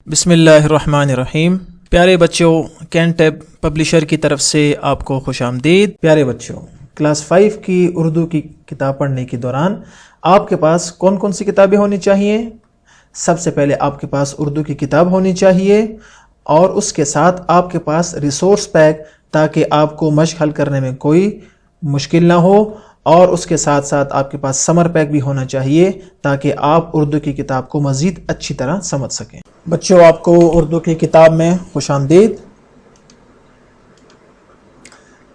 بسم اللہ الرحمن الرحیم۔ پیارے بچوں، کینٹیب پبلشر کی طرف سے آپ کو خوش آمدید۔ پیارے بچوں، کلاس 5 کی اردو کی کتاب پڑھنے کے دوران آپ کے پاس کون کون سی کتابیں ہونی چاہیے؟ سب سے پہلے آپ کے پاس اردو کی کتاب ہونی چاہیے اور اس کے ساتھ آپ کے پاس ریسورس پیک، تاکہ آپ کو مشق حل کرنے میں کوئی مشکل نہ ہو، اور اس کے ساتھ ساتھ آپ کے پاس سمر پیک بھی ہونا چاہیے تاکہ آپ اردو کی کتاب کو مزید اچھی طرح سمجھ سکیں۔ بچوں، آپ کو اردو کی کتاب میں خوش آمدید۔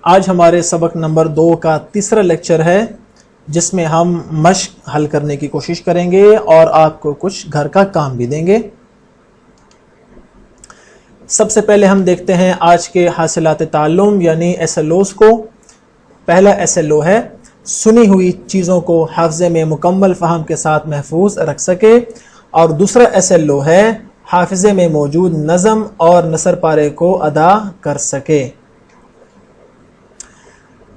آج ہمارے سبق نمبر 2 کا تیسرا لیکچر ہے، جس میں ہم مشق حل کرنے کی کوشش کریں گے اور آپ کو کچھ گھر کا کام بھی دیں گے۔ سب سے پہلے ہم دیکھتے ہیں آج کے حاصلات تعلم یعنی SLOs کو۔ پہلا SLO ہے سنی ہوئی چیزوں کو حافظے میں مکمل فہم کے ساتھ محفوظ رکھ سکے، اور دوسرا SLO ہے حافظے میں موجود نظم اور نثر پارے کو ادا کر سکے۔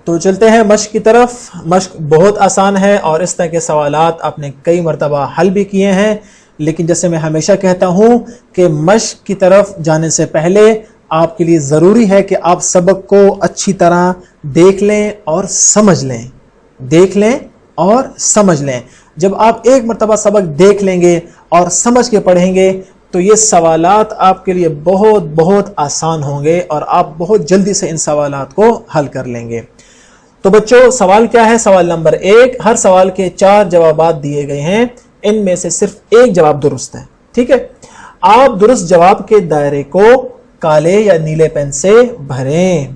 تو چلتے ہیں مشق کی طرف۔ مشق بہت آسان ہے اور اس طرح کے سوالات آپ نے کئی مرتبہ حل بھی کیے ہیں، لیکن جیسے میں ہمیشہ کہتا ہوں کہ مشق کی طرف جانے سے پہلے آپ کے لیے ضروری ہے کہ آپ سبق کو اچھی طرح دیکھ لیں اور سمجھ لیں۔ دیکھ لیں اور سمجھ لیں۔ جب آپ ایک مرتبہ سبق دیکھ لیں گے اور سمجھ کے پڑھیں گے تو یہ سوالات آپ کے لیے بہت بہت آسان ہوں گے اور آپ بہت جلدی سے ان سوالات کو حل کر لیں گے۔ تو بچوں، سوال کیا ہے؟ سوال نمبر 1، ہر سوال کے 4 جوابات دیے گئے ہیں، ان میں سے صرف ایک جواب درست ہے۔ ٹھیک ہے، آپ درست جواب کے دائرے کو کالے یا نیلے پین سے بھریں۔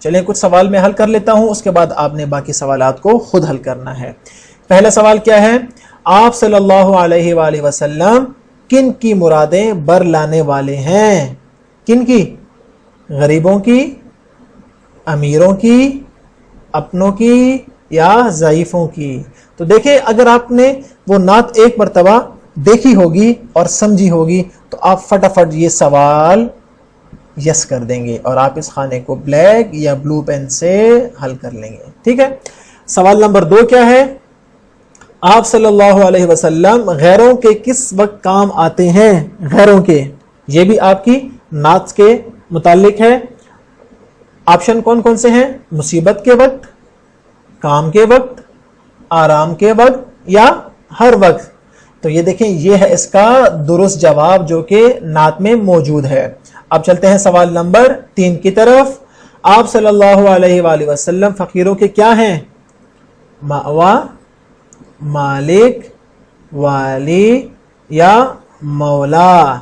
چلیں کچھ سوال میں حل کر لیتا ہوں، اس کے بعد آپ نے باقی سوالات کو خود حل کرنا ہے۔ پہلا سوال کیا ہے؟ آپ صلی اللہ علیہ وآلہ وسلم کن کی مرادیں بر لانے والے ہیں؟ کن کی؟ غریبوں کی، امیروں کی، اپنوں کی یا ضعیفوں کی؟ تو دیکھیں، اگر آپ نے وہ نعت ایک مرتبہ دیکھی ہوگی اور سمجھی ہوگی تو آپ فٹافٹ یہ سوال یس کر دیں گے اور آپ اس خانے کو بلیک یا بلو پین سے حل کر لیں گے۔ ٹھیک ہے، سوال نمبر 2 کیا ہے؟ آپ صلی اللہ علیہ وسلم غیروں کے کس وقت کام آتے ہیں؟ غیروں کے، یہ بھی آپ کی نعت کے متعلق ہے۔ آپشن کون کون سے ہیں؟ مصیبت کے وقت، کام کے وقت، آرام کے وقت یا ہر وقت؟ تو یہ دیکھیں، یہ ہے اس کا درست جواب جو کہ نعت میں موجود ہے۔ اب چلتے ہیں سوال نمبر 3 کی طرف۔ آپ صلی اللہ علیہ وآلہ وسلم فقیروں کے کیا ہیں؟ مأوا، مالک، والی یا مولا؟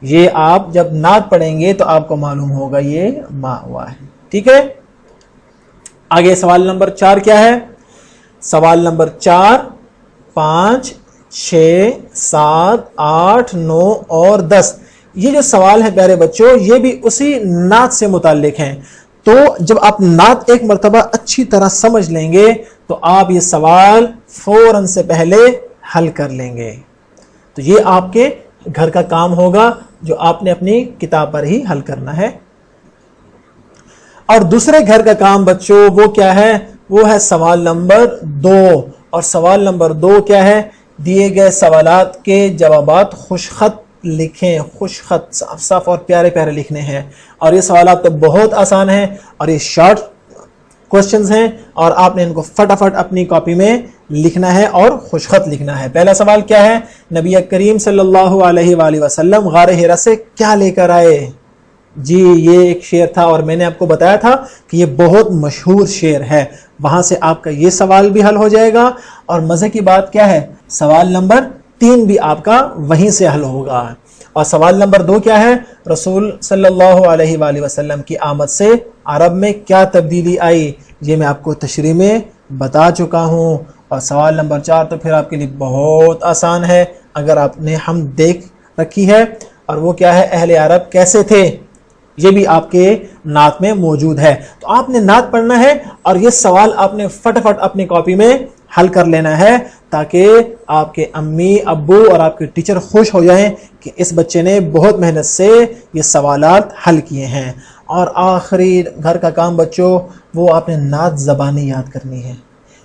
یہ آپ جب نعت پڑھیں گے تو آپ کو معلوم ہوگا یہ مأوا ہے۔ ٹھیک ہے، آگے سوال نمبر 4 کیا ہے؟ سوال نمبر 4، 5، 6، 7، 8، 9 اور 10، یہ جو سوال ہے پیارے بچوں، یہ بھی اسی نعت سے متعلق ہیں۔ تو جب آپ نعت ایک مرتبہ اچھی طرح سمجھ لیں گے تو آپ یہ سوال فوراً سے پہلے حل کر لیں گے۔ تو یہ آپ کے گھر کا کام ہوگا جو آپ نے اپنی کتاب پر ہی حل کرنا ہے۔ اور دوسرے گھر کا کام بچوں وہ کیا ہے؟ وہ ہے سوال نمبر 2، اور سوال نمبر 2 کیا ہے؟ دیے گئے سوالات کے جوابات خوش خط لکھیں۔ خوش خط، صاف صاف اور پیارے پیارے لکھنے ہیں، اور یہ سوالات تو بہت آسان ہیں اور یہ شارٹ کوسچنز ہیں، اور آپ نے ان کو فٹافٹ اپنی کاپی میں لکھنا ہے اور خوش خط لکھنا ہے۔ پہلا سوال کیا ہے؟ نبی کریم صلی اللہ علیہ وآلہ وسلم غار حرا سے کیا لے کر آئے؟ جی، یہ ایک شعر تھا اور میں نے آپ کو بتایا تھا کہ یہ بہت مشہور شعر ہے۔ وہاں سے آپ کا یہ سوال بھی حل ہو جائے گا، اور مزے کی بات کیا ہے؟ سوال نمبر 3 بھی آپ کا وہیں سے حل ہوگا۔ اور سوال نمبر 2 کیا ہے؟ رسول صلی اللہ علیہ وآلہ وسلم کی آمد سے عرب میں کیا تبدیلی آئی؟ یہ میں آپ کو تشریح میں بتا چکا ہوں۔ اور سوال نمبر 4 تو پھر آپ کے لیے بہت آسان ہے اگر آپ نے ہم دیکھ رکھی ہے، اور وہ کیا ہے؟ اہل عرب کیسے تھے؟ یہ بھی آپ کے نعت میں موجود ہے۔ تو آپ نے نعت پڑھنا ہے اور یہ سوال آپ نے فٹافٹ اپنی کاپی میں حل کر لینا ہے، تاکہ آپ کے امی ابو اور آپ کے ٹیچر خوش ہو جائیں کہ اس بچے نے بہت محنت سے یہ سوالات حل کیے ہیں۔ اور آخری گھر کا کام بچوں، وہ آپ نے نعت زبانی یاد کرنی ہے۔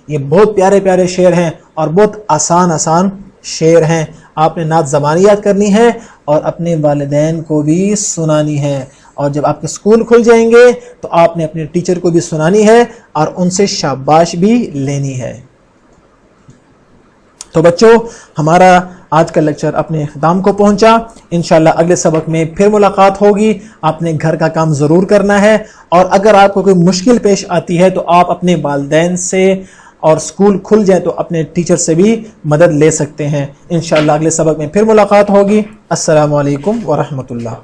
یہ بہت پیارے پیارے شعر ہیں اور بہت آسان شعر ہیں۔ آپ نے نعت زبانی یاد کرنی ہے اور اپنے والدین کو بھی سنانی ہے، اور جب آپ کے اسکول کھل جائیں گے تو آپ نے اپنے ٹیچر کو بھی سنانی ہے اور ان سے شاباش بھی لینی ہے۔ تو بچوں، ہمارا آج کا لیکچر اپنے اختتام کو پہنچا۔ انشاءاللہ اگلے سبق میں پھر ملاقات ہوگی۔ آپ نے گھر کا کام ضرور کرنا ہے، اور اگر آپ کو کوئی مشکل پیش آتی ہے تو آپ اپنے والدین سے، اور اسکول کھل جائے تو اپنے ٹیچر سے بھی مدد لے سکتے ہیں۔ انشاءاللہ اگلے سبق میں پھر ملاقات ہوگی۔ السلام علیکم ورحمۃ اللہ۔